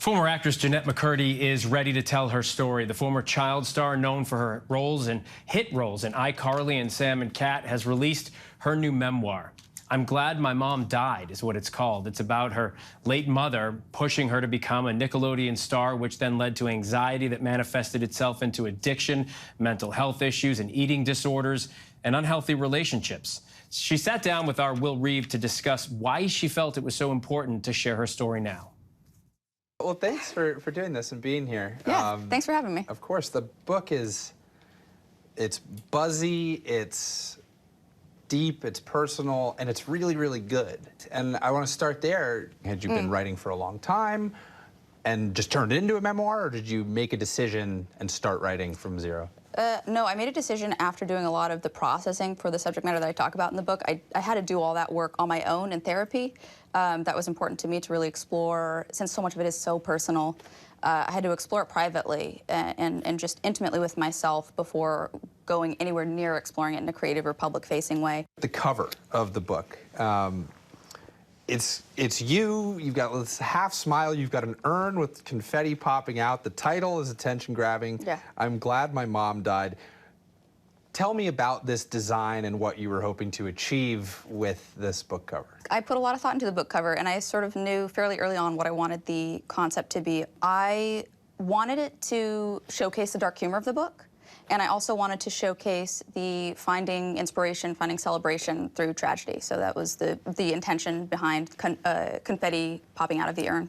Former actress Jennette McCurdy is ready to tell her story. The former child star, known for her hit roles in iCarly and Sam and Cat, has released her new memoir. I'm Glad My Mom Died is what it's called. It's about her late mother pushing her to become a Nickelodeon star, which then led to anxiety that manifested itself into addiction, mental health issues, and eating disorders, and unhealthy relationships. She sat down with our Will Reeve to discuss why she felt it was so important to share her story now. Well, thanks for doing this and being here. Yeah, thanks for having me. Of course, the book it's buzzy, it's deep, it's personal, and it's really, really good. And I want to start there. Had you been writing for a long time and just turned it into a memoir, or did you make a decision and start writing from zero? No, I made a decision after doing a lot of the processing for the subject matter that I talk about in the book. I had to do all that work on my own in therapy. That was important to me to really explore, since so much of it is so personal. I had to explore it privately and just intimately with myself before going anywhere near exploring it in a creative or public-facing way. The cover of the book, it's you, you've got this half smile, you've got an urn with confetti popping out. The title is attention-grabbing. Yeah. I'm Glad My Mom Died. Tell me about this design and what you were hoping to achieve with this book cover. I put a lot of thought into the book cover, and I sort of knew fairly early on what I wanted the concept to be. I wanted it to showcase the dark humor of the book, and I also wanted to showcase the finding inspiration, finding celebration through tragedy. So that was the intention behind confetti popping out of the urn.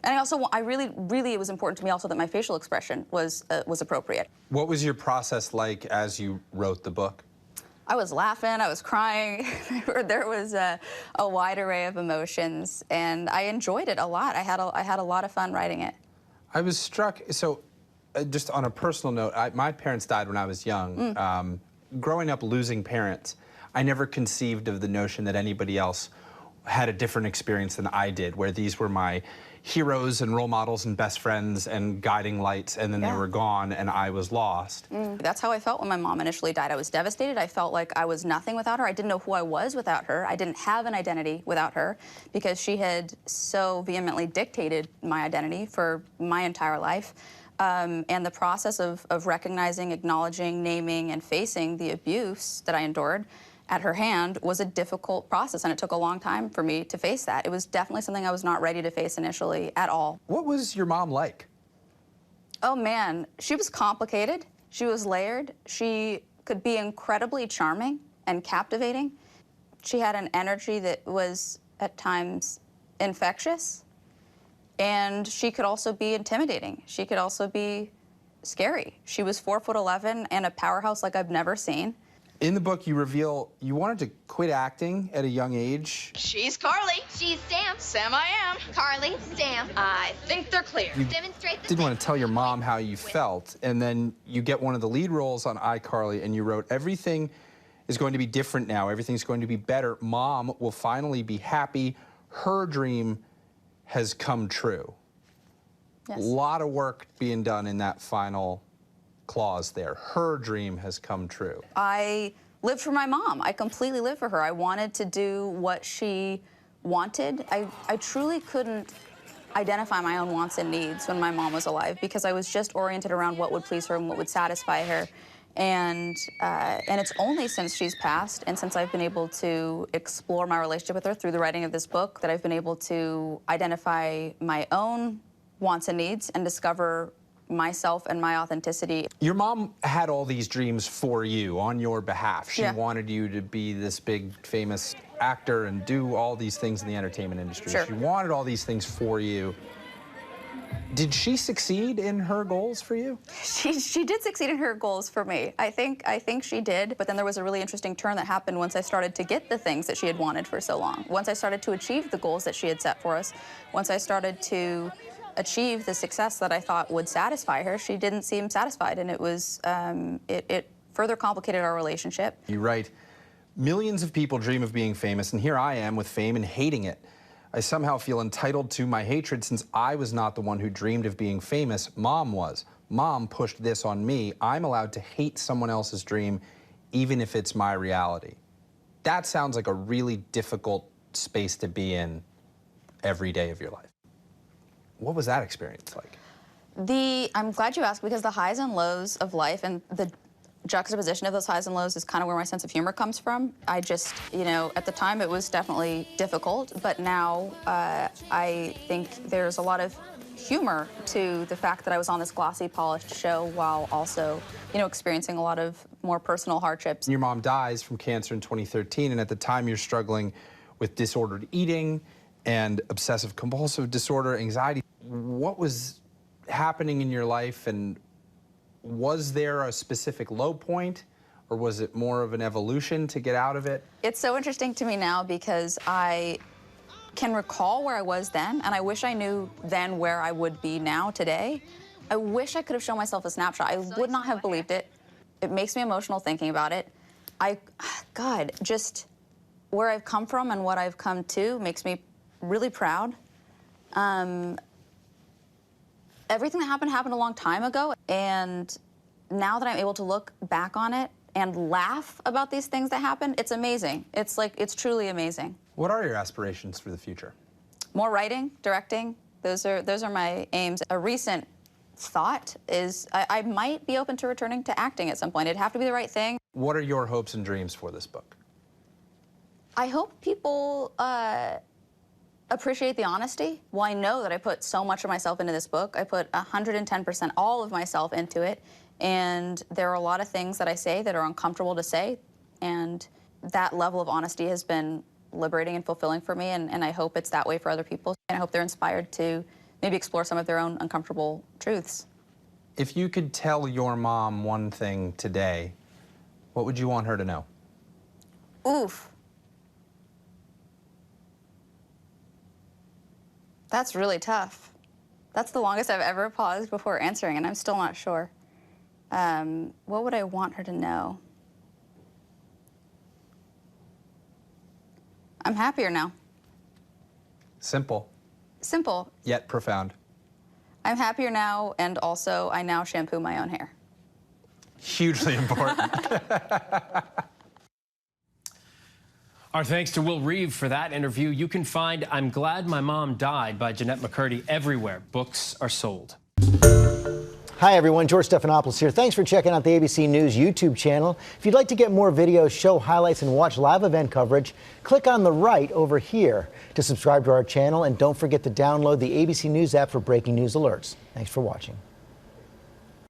And I really, it was important to me also that my facial expression was appropriate. What was your process like as you wrote the book? I was laughing, I was crying. There was a wide array of emotions, and I enjoyed it a lot. I had a lot of fun writing it. I was struck, so just on a personal note, my parents died when I was young. Growing up losing parents, I never conceived of the notion that anybody else had a different experience than I did, where these were my heroes and role models and best friends and guiding lights, and then they were gone and I was lost. That's how I felt when my mom initially died. I was devastated. I felt like I was nothing without her. I didn't know who I was without her. I didn't have an identity without her because she had so vehemently dictated my identity for my entire life. And the process of recognizing, acknowledging, naming, and facing the abuse that I endured at her hand was a difficult process, and it took a long time for me to face that. It was definitely something I was not ready to face initially at all. What was your mom like? Oh man, she was complicated. She was layered. She could be incredibly charming and captivating. She had an energy that was at times infectious, and she could also be intimidating. She could also be scary. She was 4'11" and a powerhouse like I've never seen. In the book, you reveal you wanted to quit acting at a young age. She's Carly. She's Sam. Sam I am. Carly, Sam. I think they're clear. You Demonstrate the didn't want to tell your mom how you felt, and then you get one of the lead roles on iCarly, and you wrote, everything is going to be different now. Everything's going to be better. Mom will finally be happy. Her dream has come true. Yes. A lot of work being done in that final clause there. Her dream has come true. I lived for my mom. I completely lived for her. I wanted to do what she wanted. I truly couldn't identify my own wants and needs when my mom was alive because I was just oriented around what would please her and what would satisfy her. And it's only since she's passed and since I've been able to explore my relationship with her through the writing of this book that I've been able to identify my own wants and needs and discover myself and my authenticity. Your mom had all these dreams for you, on your behalf. She Yeah. wanted you to be this big, famous actor and do all these things in the entertainment industry. Sure. She wanted all these things for you. Did she succeed in her goals for you? She did succeed in her goals for me. I think she did, but then there was a really interesting turn that happened once I started to get the things that she had wanted for so long. Once I started to achieve the goals that she had set for us, once I started to achieve the success that I thought would satisfy her, she didn't seem satisfied, and it was it further complicated our relationship. You write, millions of people dream of being famous, and here I am with fame and hating it. I somehow feel entitled to my hatred since I was not the one who dreamed of being famous. Mom was. Mom pushed this on me. I'm allowed to hate someone else's dream, even if it's my reality. That sounds like a really difficult space to be in every day of your life. What was that experience like? I'm glad you asked, because the highs and lows of life and the juxtaposition of those highs and lows is kind of where my sense of humor comes from. I just, at the time it was definitely difficult, but now I think there's a lot of humor to the fact that I was on this glossy, polished show while also, experiencing a lot of more personal hardships. Your mom dies from cancer in 2013, and at the time you're struggling with disordered eating and obsessive compulsive disorder, anxiety. What was happening in your life, and was there a specific low point, or was it more of an evolution to get out of it? It's so interesting to me now because I can recall where I was then, and I wish I knew then where I would be now today. I wish I could have shown myself a snapshot. I would not have believed it. It makes me emotional thinking about it. God, just where I've come from and what I've come to makes me really proud. Everything that happened a long time ago, and now that I'm able to look back on it and laugh about these things that happened, it's amazing. It's truly amazing. What are your aspirations for the future? More writing, directing, those are my aims. A recent thought is I might be open to returning to acting at some point. It'd have to be the right thing. What are your hopes and dreams for this book? I hope people appreciate the honesty. Well, I know that I put so much of myself into this book. I put 110% all of myself into it, and there are a lot of things that I say that are uncomfortable to say, and that level of honesty has been liberating and fulfilling for me, and I hope it's that way for other people, and I hope they're inspired to maybe explore some of their own uncomfortable truths. If you could tell your mom one thing today, what would you want her to know? Oof. That's really tough. That's the longest I've ever paused before answering, and I'm still not sure. What would I want her to know? I'm happier now. Simple. Simple. Yet profound. I'm happier now, and also I now shampoo my own hair. Hugely important. Our thanks to Will Reeve for that interview. You can find I'm Glad My Mom Died by Jennette McCurdy everywhere books are sold. Hi, everyone. George Stephanopoulos here. Thanks for checking out the ABC News YouTube channel. If you'd like to get more videos, show highlights, and watch live event coverage, click on the right over here to subscribe to our channel. And don't forget to download the ABC News app for breaking news alerts. Thanks for watching.